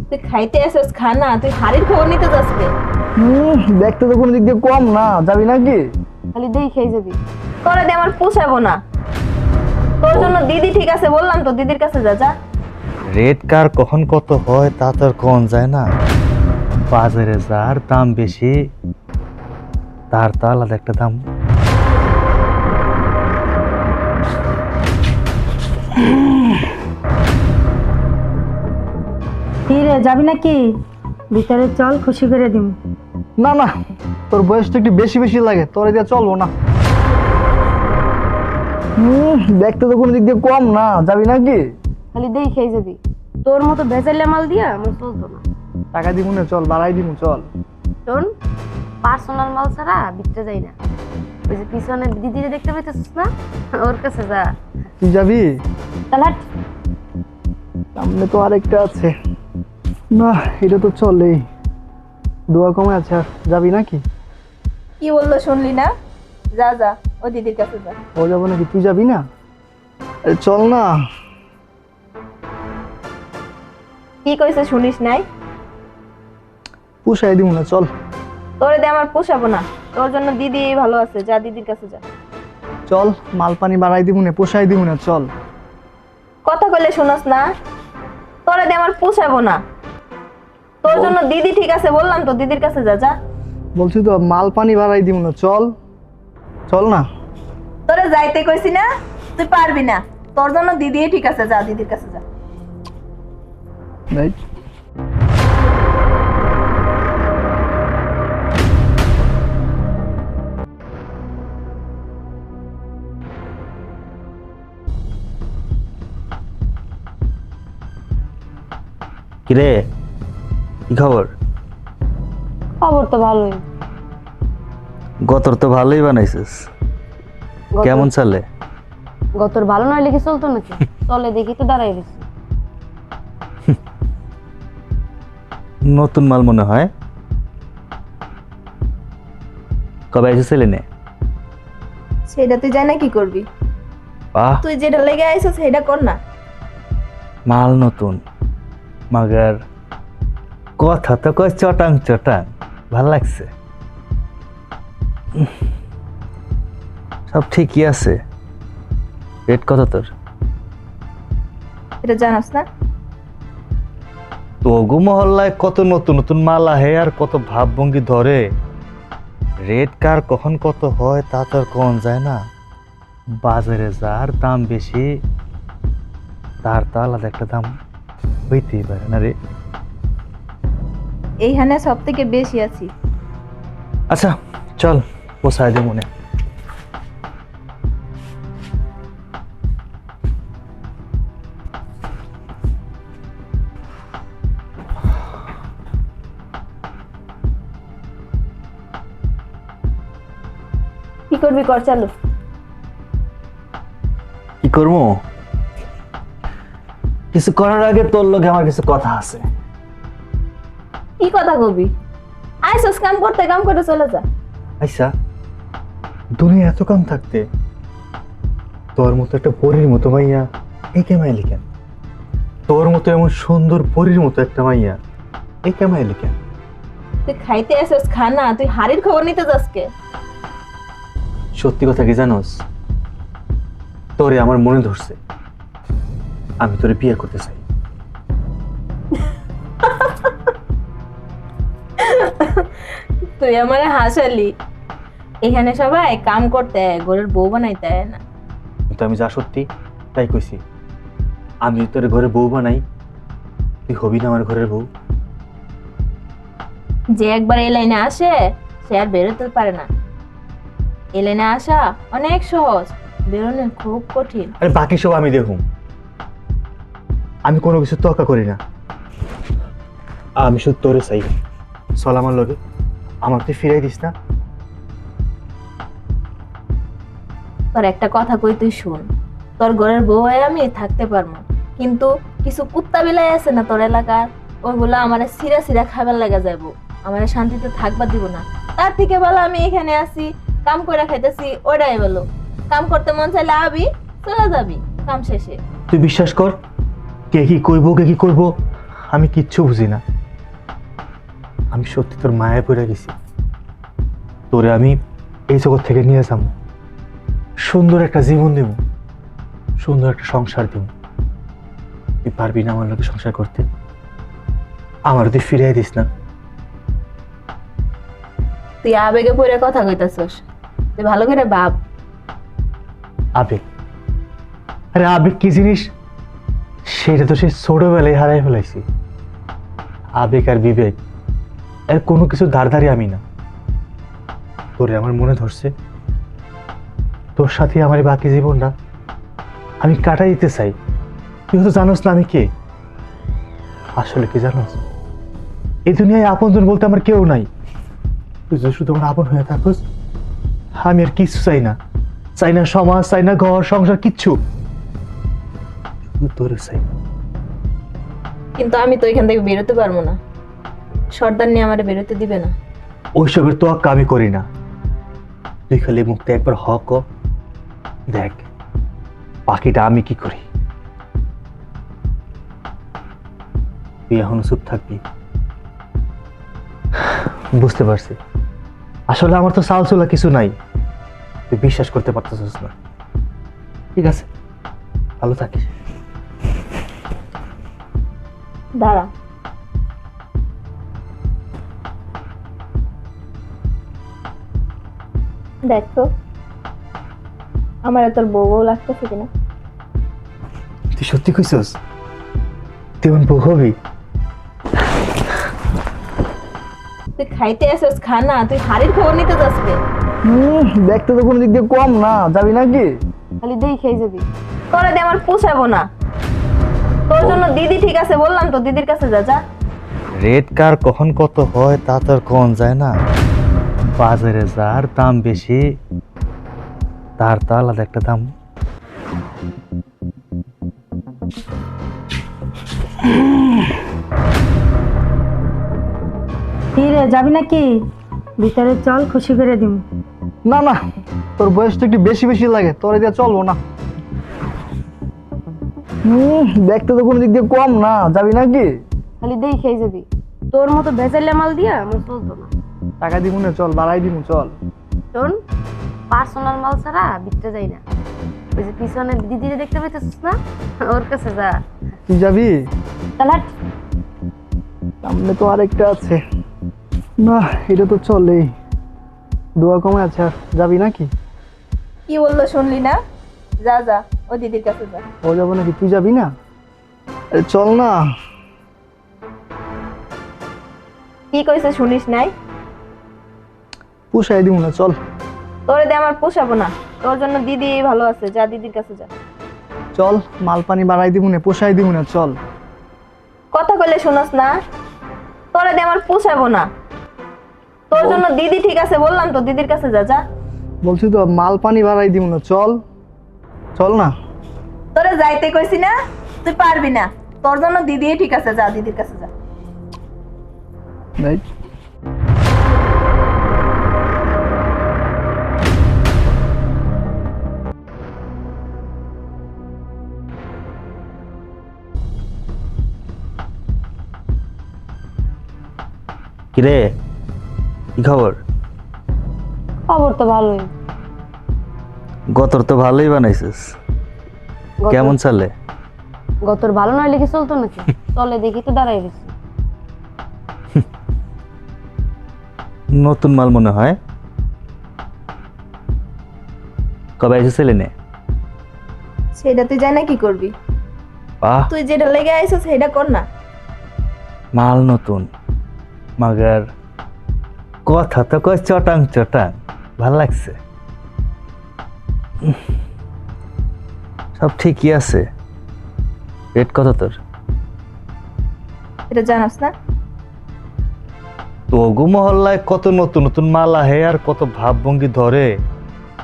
তুই খাইতে আসিস খা না, তুই হাড়ির খবর নিতে যাস কে? দেখতে তো কোনো দিক দিয়ে কম না, যাবি নাকি? খালি দেই খেয়ে যাবি। তোরা দিয়ে আমার পোষাবো না। তোর জন্য দিদি ঠিক আছে বললাম তো, দিদির কাছে যা যা। রেড কার কখন কত হয় তা তো আর কোন যায় না। বাজারে যার দাম বেশি তার তো আলাদা একটা দাম। কি রে, যাবি নাকি? ভিতরে চল, খুশি করে দিম। না না, তোর বয়সটা একটু বেশি বেশি লাগে, তোর দিয়ে চলবো না। দেখতে তো কোনো দিক দিয়ে কম না, যাবি নাকি? খালি দেই খেয়ে যাবি। তোর মতো ভেজাইলে মাল দিয়া আমার চলতো না। টাকা দিব না, চল বাড়াই দিব, চল। শোন, পার্সোনাল মাল ছাড়া বিকতে যাই না। ওই যে পিছনে দিদিরে দেখতে পাইতেছিস না, ওর কাছে যা। তুই যাবি? তাহলে হাট। সামনে তো আরেকটা আছে। না, এটা তো চলেই। দোয়া কমে আছে, আর যাবি নাকি? কি বললো শুনলি না? যা যা, ও দিদির কাছে যা। ও যাবো নাকি? তুই যাবি না? আরে চল না। কি কইছে শুনিস নাই? পুষাই দিব না, চল। তোরে দিয়ে আমার পোষাবো না। তোর জন্য দিদি ভালো আছে, যা দিদির কাছে যা। চল, মাল পানি বাড়াই দিব না, পোষাই দিব না, চল। কথা কইলে শুনস না? তোরে দিয়ে আমার পোষাবো না। তোর জন্য দিদি ঠিক আছে বললাম তো, দিদির কাছে যা যা। বলছি তো মাল পানি বাড়াই দিব না, চল। চল না। তোরে যাইতে কইছি না, তুই পারবি না। তোর জন্য দিদি ঠিক আছে, যা দিদির কাছে যা। নাই। কিরে, কি খবর? খবর তো ভালোই। গতর তো ভালোই বানাইছিস। কেমন চলে? গতর ভালো নয় লিখে চলতো নাকি? চলে দেখি তো দাঁড়াই গেছি। নতুন মাল মনে হয়। কবে এসে ছেলে নে? সেটা তুই জানা কি করবি? বাহ, তুই যেটা লেগে আইছিস সেটা কর না। মাল নতুন মাগার কথা তো কয় চটাং চটাং, ভাল লাগছে। সব ঠিকই আছে। রেট কত তোর? এটা জানাস না? তগু মহল্লায় কত নতুন নতুন মাল আহে আর কত ভাবভঙ্গি ধরে। রেট কার কখন কত হয় তা তো আর কোন যায় না। বাজারে যার দাম বেশি তার তো আলাদা একটা দাম হইতেই পারে না রে। এইখানে সব থেকে বেশি আছি। আচ্ছা চল, পোষায় দে মনে। কি করবি কর, চালু। কি করবো? কিছু করার আগে তোর লগে আমার কিছু কথা আছে। কি কথা কবি? আইসস কাম করতে, কাম করে চলে যা। আচ্ছা, দুনিয়া এত কম থাকতে তোর মতো একটা পরীর মতো মাইয়া এই কেমাইলি কেন? তোর মতো এমন সুন্দর পরীর মতো একটা মাইয়া এই কেমাইলি কেন? তুই খাইতে আসিস খা না, তুই হাড়ির খবর নিতে যাস কে? সত্যি কথা কি জানোস? তোরে আমার মনে ধরছে, আমি তোরে বিয়ে করতে চাই। তুই আমার হাসালি। এখানে সবাই কাম করতে হয়, ঘরের বউ বানাইতে হয় না। কিন্তু আমি যা সত্যি তাই কইছি। আমি যদি তোর ঘরে বউ বানাই, তুই হবি না আমার ঘরের বউ? যে একবার এই লাইনে আসে সে আর বেরোতে পারে না। এই লাইনে আসা অনেক সহজ, বেরোনো খুব কঠিন। আরে বাকি সব আমি দেখুন, আমি কোনো কিছু তোয়াক্কা করি না। আমি শুধু তোরে চাই। চল আমার লগে, আমার তুই ফিরাই দিস না। তোর একটা কথা কই, তুই শুন। তোর ঘরের বউ হয়ে আমি থাকতে পারবো, কিন্তু কিছু কুত্তা বিলাই আছে না তোর এলাকার, ওইগুলা আমার সিরা সিরা খাবার লাগা যাবো, আমার শান্তিতে থাকবার দিব না। তার থেকে ভালো আমি এখানে আসি, কাম করে খাইতেছি, ওটাই বলো। কাম করতে মন চাইলে আবি, চলে যাবি কাম শেষে। তুই বিশ্বাস কর, কে কি কইবো কে কি করবো আমি কিচ্ছু বুঝি না। আমি সত্যি তোর মায়ায় পড়ে গেছি। তোরে আমি এই জগৎ থেকে নিয়ে যাব, সুন্দর একটা জীবন দেব, সুন্দর একটা সংসার দেব। তুই পারবি না আমার লোকে সংসার করতে? আমার তুই ফিরিয়ে দিস না। তুই আবেগে পড়ে কথা কইতাছস, তুই ভালো করে ভাব। আবেগ? আরে আবেগ কি জিনিস সেটা তো সে ছোটবেলায় হারাই ফেলাইছি। আবেগ আর বিবেক এর কোনো কিছু ধারধারি আমি না। তোরে আমার মনে ধরছে, তোর সাথে আমার এই বাকি জীবনটা আমি কাটাই দিতে চাই। তুই তো জানোস না আমি কে। আসলে কি জানোস, এই দুনিয়ায় আপনজন বলতে আমার কেউ নাই। তুই যদি শুধু আমার আপন হয়ে থাকোস, আমি আর কিছু চাই না। চাই না সমাজ, চাই না ঘর সংসার, কিচ্ছু। শুধু তোরে চাই। কিন্তু আমি তো এখান থেকে বেরোতে পারবো না, সর্দার নিয়ে আমার বেরোতে দিবে না। ওইসবের তোয়াক্কা আমি করি না। তুই খালি মুখতে একবার হক দেখ, বাকিটা আমি কি করি। তুই এখন চুপ থাকবি। বুঝতে পারছি, আসলে আমার তো চাল চুলা কিছু নাই। তুই বিশ্বাস করতে পারতেছিস না। ঠিক আছে, ভালো থাকিস। দাঁড়া, দেখ তো আমার তোর বউ বউ লাগতেছে কিনা। তুই সত্যি কইছস? তুই এখন বউ হবি? তুই খাইতে আসছিস, খা না। তুই হাড়ির খবর নিতে যাসবে? দেখতে তো কোনো দিক দিয়ে কম না, যাবি নাকি? খালি দই খেয়ে যাবি। তোরা দিয়ে আমার পোষাবো না। তোর জন্য দিদি ঠিক আছে বললাম তো, দিদির কাছে যা যা। রেড কার কখন কত হয় তা তো আর কোন যায় না। বাজারে যার দাম বেশি তার তো আলাদা একটা দাম। কি রে, যাবি নাকি? ভিতরে চল, খুশি করে দিব। না না, তোর বয়সটা একটু বেশি বেশি লাগে, তোরে দিয়ে চলবো না। দেখতে তো কোনো দিক দিয়ে কম না, যাবি নাকি? খালি দই খেয়ে যাবি। তোর মতো ভেজাইলে মাল দিয়া আমার চলতো না। টাকা দিব না, চল বাড়াই দিব, চল। শোন, পার্সোনাল মাল ছাড়া বিকতে যাই না। ওই যে পিছনে দিদিরে দেখতে পাইতেছিস না, ওর কাছে যা। তুই যাবি? তাহলে হাট। সামনে তো আরেকটা আছে। না, এটা তো চলেই। দোয়া কমে আছে, আর যাবি নাকি? কি বললো শুনলি না? যা যা, ও দিদির কাছে যা। ও যাবো নাকি? তুই যাবি না? আরে চল না। কি কইছে শুনিস নাই? পুষাই দিব না, চল। তোরে দিয়ে আমার পোষাবো না। তোর জন্য দিদি ভালো আছে, যা দিদির কাছে যা। চল, মাল পানি বাড়াই দিব না, পোষাই দিব না, চল। কথা কইলে শুনস না? তোরে দিয়ে আমার পোষাবো না। তোর জন্য দিদি ঠিক আছে বললাম তো, দিদির কাছে যা যা। বলছি তো মাল পানি বাড়াই দিব না, চল। চল না। তোরে যাইতে কইছি না, তুই পারবি না। তোর জন্য দিদি ঠিক আছে, যা দিদির কাছে যা। রাইট। কিরে, কি খবর? খবর তো ভালোই। গতর তো ভালোই বানাইছিস। কেমন চলে? গতর ভালো নয় লিখে চলতো নাকি? চলে দেখি তো দাঁড়াই গেছি। নতুন মাল মনে হয়। কবে এসেছিলে নে? সেটা তুই জানা কি করবি? বাহ, তুই যেটা লেগে আইছিস সেটা কর না। মাল নতুন, মাগার কথা তো কয় চটাং চটাং। ভাল লাগছে। সব ঠিকই আছে। রেট কত তোর? এটা জানাস না? তগু মহল্লায় কত নতুন নতুন মাল আহে আর কত ভাবভঙ্গি ধরে।